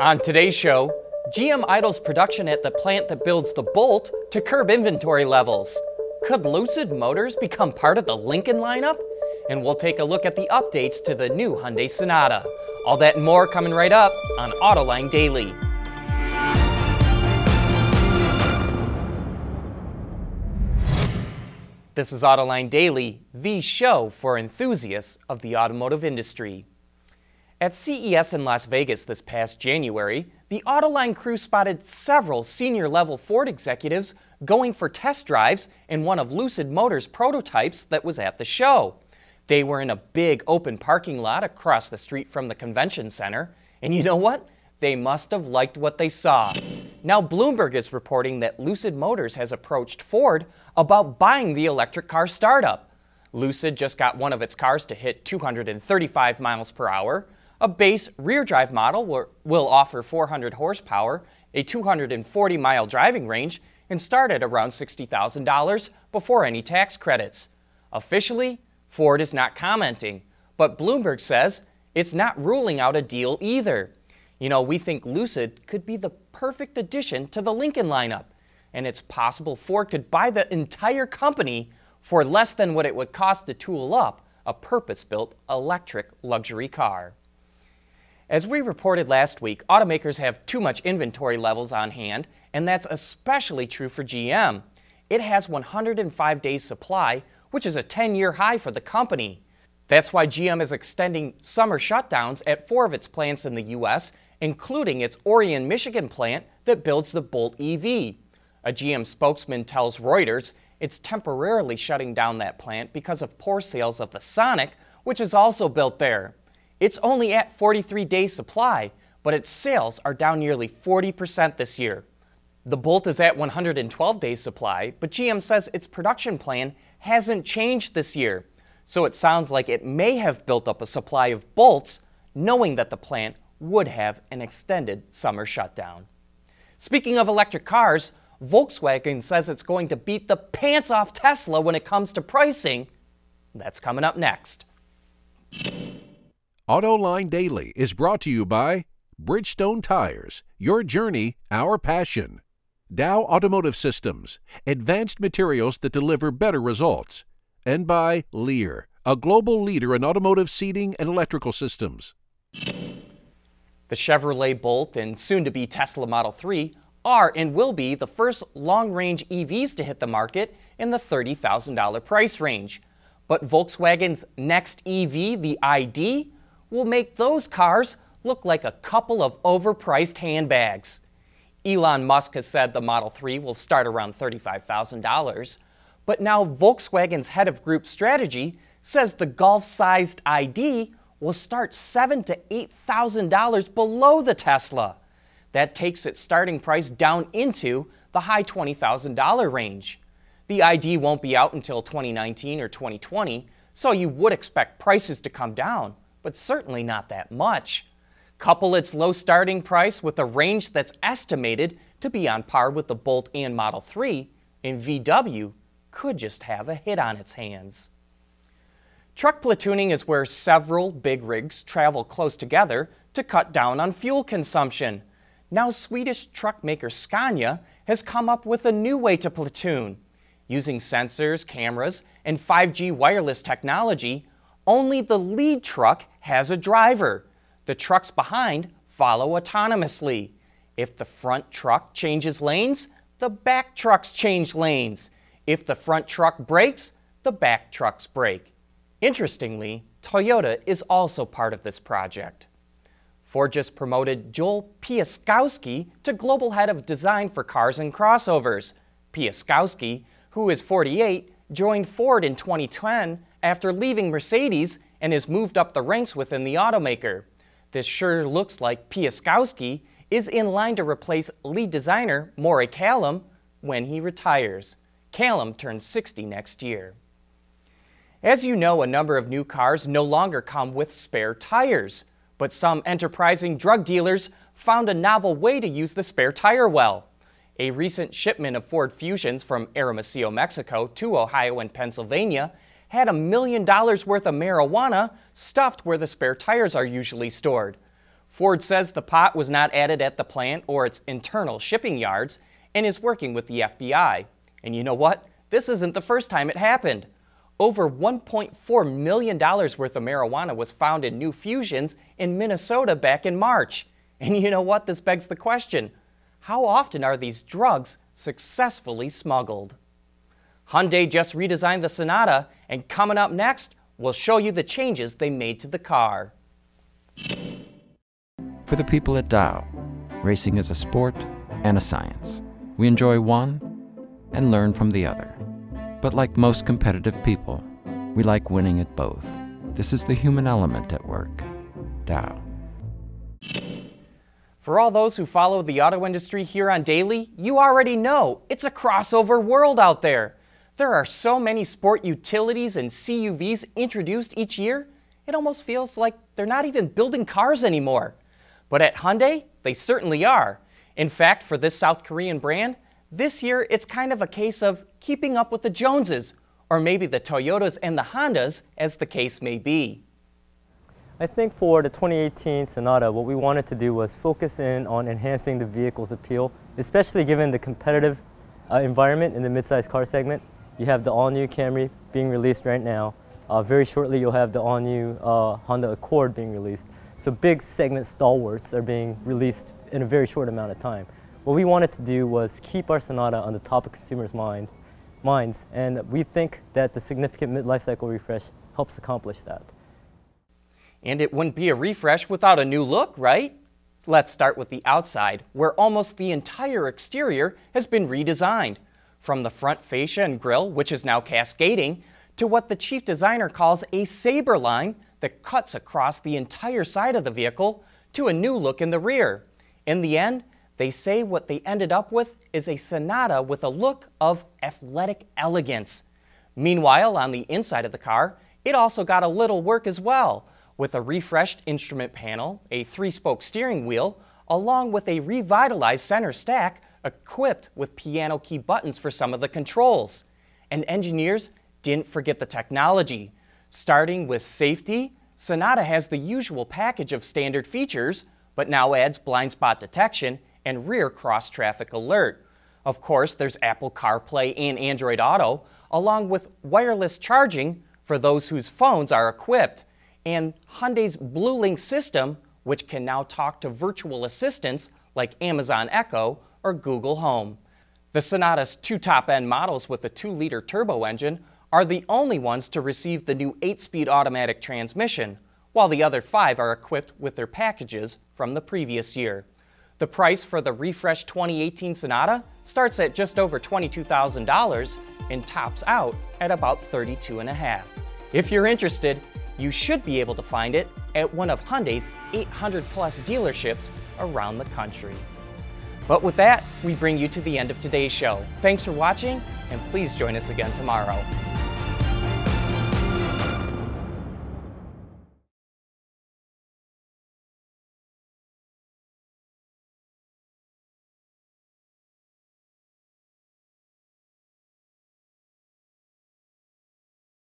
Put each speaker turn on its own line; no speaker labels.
On today's show, GM idles production at the plant that builds the Bolt to curb inventory levels. Could Lucid Motors become part of the Lincoln lineup? And we'll take a look at the updates to the new Hyundai Sonata. All that and more coming right up on Autoline Daily. This is Autoline Daily, the show for enthusiasts of the automotive industry. At CES in Las Vegas this past January, the Autoline crew spotted several senior-level Ford executives going for test drives in one of Lucid Motors' prototypes that was at the show. They were in a big open parking lot across the street from the convention center, and you know what? They must have liked what they saw. Now Bloomberg is reporting that Lucid Motors has approached Ford about buying the electric car startup. Lucid just got one of its cars to hit 235 miles per hour. A base rear-drive model will offer 400 horsepower, a 240-mile driving range, and start at around $60,000 before any tax credits. Officially, Ford is not commenting, but Bloomberg says it's not ruling out a deal either. You know, we think Lucid could be the perfect addition to the Lincoln lineup, and it's possible Ford could buy the entire company for less than what it would cost to tool up a purpose-built electric luxury car. As we reported last week, automakers have too much inventory levels on hand, and that's especially true for GM. It has 105 days supply, which is a 10-year high for the company. That's why GM is extending summer shutdowns at 4 of its plants in the U.S., including its Orion, Michigan plant that builds the Bolt EV. A GM spokesman tells Reuters it's temporarily shutting down that plant because of poor sales of the Sonic, which is also built there. It's only at 43 days supply, but its sales are down nearly 40% this year. The Bolt is at 112 days supply, but GM says its production plan hasn't changed this year. So it sounds like it may have built up a supply of Bolts, knowing that the plant would have an extended summer shutdown. Speaking of electric cars, Volkswagen says it's going to beat the pants off Tesla when it comes to pricing. That's coming up next.
Autoline Daily is brought to you by Bridgestone Tires, your journey, our passion. Dow Automotive Systems, advanced materials that deliver better results. And by Lear, a global leader in automotive seating and electrical systems.
The Chevrolet Bolt and soon-to-be Tesla Model 3 are and will be the first long-range EVs to hit the market in the $30,000 price range. But Volkswagen's next EV, the ID, will make those cars look like a couple of overpriced handbags. Elon Musk has said the Model 3 will start around $35,000, but now Volkswagen's head of group strategy says the Golf-sized ID will start $7,000 to $8,000 below the Tesla. That takes its starting price down into the high $20,000 range. The ID won't be out until 2019 or 2020, so you would expect prices to come down, but certainly not that much. Couple its low starting price with a range that's estimated to be on par with the Bolt and Model 3, and VW could just have a hit on its hands. Truck platooning is where several big rigs travel close together to cut down on fuel consumption. Now Swedish truck maker Scania has come up with a new way to platoon. Using sensors, cameras, and 5G wireless technology, only the lead truck has a driver. The trucks behind follow autonomously. If the front truck changes lanes, the back trucks change lanes. If the front truck brakes, the back trucks brake. Interestingly, Toyota is also part of this project. Ford just promoted Joel Piaskowski to Global Head of Design for Cars and Crossovers. Piaskowski, who is 48, joined Ford in 2010 after leaving Mercedes and has moved up the ranks within the automaker. This sure looks like Piaskowski is in line to replace lead designer Maury Callum when he retires. Callum turns 60 next year. As you know, a number of new cars no longer come with spare tires, but some enterprising drug dealers found a novel way to use the spare tire well. A recent shipment of Ford Fusions from Hermosillo, Mexico to Ohio and Pennsylvania had $1 million worth of marijuana stuffed where the spare tires are usually stored. Ford says the pot was not added at the plant or its internal shipping yards and is working with the FBI. And you know what? This isn't the first time it happened. Over $1.4 million worth of marijuana was found in new fusions in Minnesota back in March. And you know what? This begs the question, how often are these drugs successfully smuggled? Hyundai just redesigned the Sonata, and coming up next, we'll show you the changes they made to the car.
For the people at Dow, racing is a sport and a science. We enjoy one and learn from the other. But like most competitive people, we like winning at both. This is the human element at work. Dow.
For all those who follow the auto industry here on Daily, you already know it's a crossover world out there. There are so many sport utilities and CUVs introduced each year, it almost feels like they're not even building cars anymore. But at Hyundai, they certainly are. In fact, for this South Korean brand, this year it's kind of a case of keeping up with the Joneses, or maybe the Toyotas and the Hondas, as the case may be.
I think for the 2018 Sonata, what we wanted to do was focus in on enhancing the vehicle's appeal, especially given the competitive environment in the midsize car segment. You have the all-new Camry being released right now. Very shortly you'll have the all-new Honda Accord being released. So big segment stalwarts are being released in a very short amount of time. What we wanted to do was keep our Sonata on the top of consumers' minds, and we think that the significant mid-life cycle refresh helps accomplish that.
And it wouldn't be a refresh without a new look, right? Let's start with the outside, where almost the entire exterior has been redesigned. From the front fascia and grille, which is now cascading, to what the chief designer calls a saber line that cuts across the entire side of the vehicle, to a new look in the rear. In the end, they say what they ended up with is a Sonata with a look of athletic elegance. Meanwhile, on the inside of the car, it also got a little work as well, with a refreshed instrument panel, a 3-spoke steering wheel, along with a revitalized center stack equipped with piano key buttons for some of the controls. And engineers didn't forget the technology. Starting with safety, Sonata has the usual package of standard features, but now adds blind spot detection and rear cross-traffic alert. Of course, there's Apple CarPlay and Android Auto, along with wireless charging for those whose phones are equipped, and Hyundai's BlueLink system, which can now talk to virtual assistants like Amazon Echo or Google Home. The Sonata's 2 top-end models with the 2-liter turbo engine are the only ones to receive the new 8-speed automatic transmission, while the other 5 are equipped with their packages from the previous year. The price for the refreshed 2018 Sonata starts at just over $22,000 and tops out at about $32,500. If you're interested, you should be able to find it at one of Hyundai's 800-plus dealerships around the country. But with that, we bring you to the end of today's show. Thanks for watching, and please join us again tomorrow.